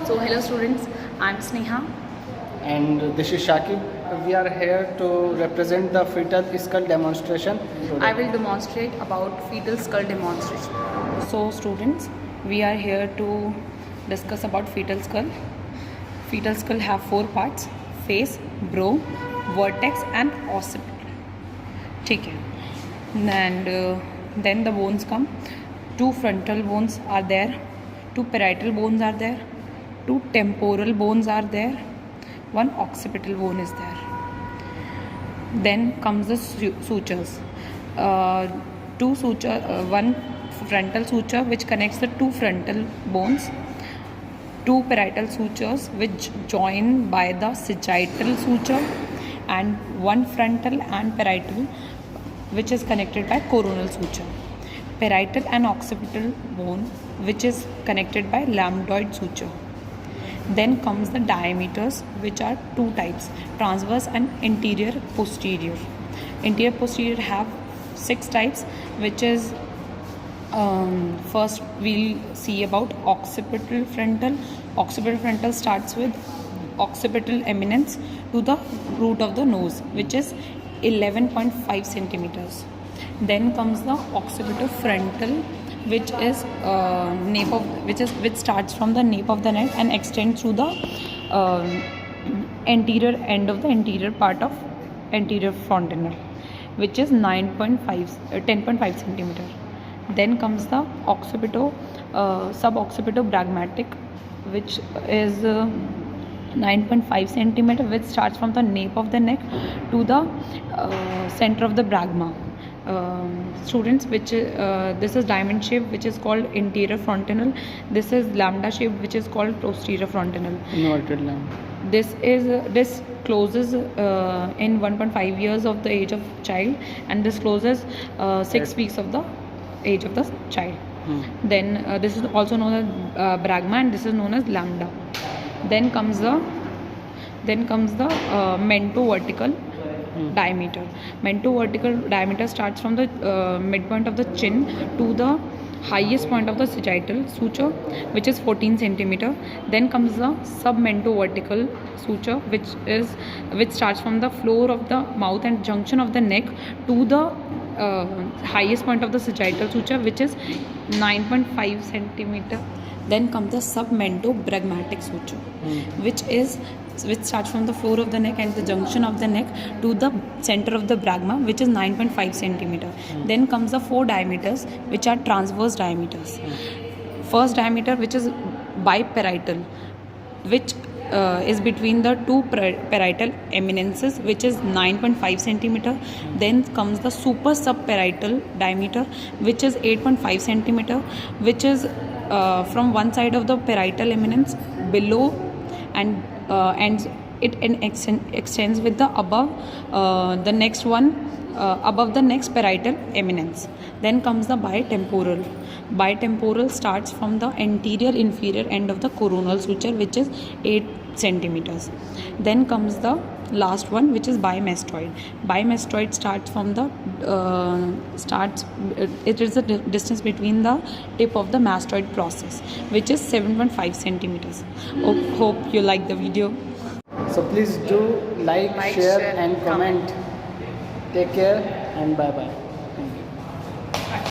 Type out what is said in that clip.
So hello students, I'm Sneha. And this is Shakib. We are here to represent the fetal skull demonstration today. I will demonstrate about fetal skull demonstration. So students, we are here to discuss about fetal skull. Fetal skull have 4 parts: face, brow, vertex and occiput. ठीक है. And then the bones come. 2 frontal bones are there, 2 parietal bones are there, 2 temporal bones are there, 1 occipital bone is there. Then comes the sutures. 2 suture, 1 frontal suture which connects the 2 frontal bones, 2 parietal sutures which join by the sagittal suture, and 1 frontal and parietal which is connected by coronal suture. Parietal and occipital bone which is connected by lambdoid suture. Then comes the diameters, which are 2 types: transverse and anterior posterior. Anterior posterior have 6 types, which is first we'll see about occipital frontal. Occipital frontal starts with occipital eminence to the root of the nose, which is 11.5 centimeters. Then comes the occipital frontal, which is which starts from the nape of the neck and extends through the anterior end of the anterior part of anterior fontanelle, which is 10.5 centimeter. Then comes the suboccipito-brachmatic, which is 9.5 centimeter, which starts from the nape of the neck to the center of the brachma. Students, which this is diamond shape, which is called anterior fontanelle. This is lambda shape, which is called posterior fontanelle. Inverted lambda. This closes in 1.5 years of the age of child, and this closes 6 weeks of the age of the child. Then this is also known as brachma, and this is known as lambda. Then comes the mento-vertical diameter. Mento-vertical diameter starts from the midpoint of the chin to the highest point of the sagittal suture, which is 14 centimeter. Then comes the submento-vertical suture, which starts from the floor of the mouth and junction of the neck to the highest point of the sagittal suture, which is 9.5 centimeter. Then comes the submento-brachmatic suture, which starts from the floor of the neck and the junction of the neck to the center of the brachma, which is 9.5 centimeter. Then comes the 4 diameters, which are transverse diameters. First diameter, which is biparietal, which is between the 2 parietal eminences, which is 9.5 centimeter. Then comes the super subparietal diameter, which is 8.5 centimeter, which is from one side of the parietal eminence below, and it extends with the above the next one above the next parietal eminence. Then comes the bitemporal. Bitemporal starts from the anterior inferior end of the coronal suture, which is 8 centimeters. Then comes the last one, which is bimastoid. Bimastoid starts from the it is the distance between the tip of the mastoid process, which is 7.5 centimeters. Hope you like the video. So please do like, share and comment. Take care and bye bye.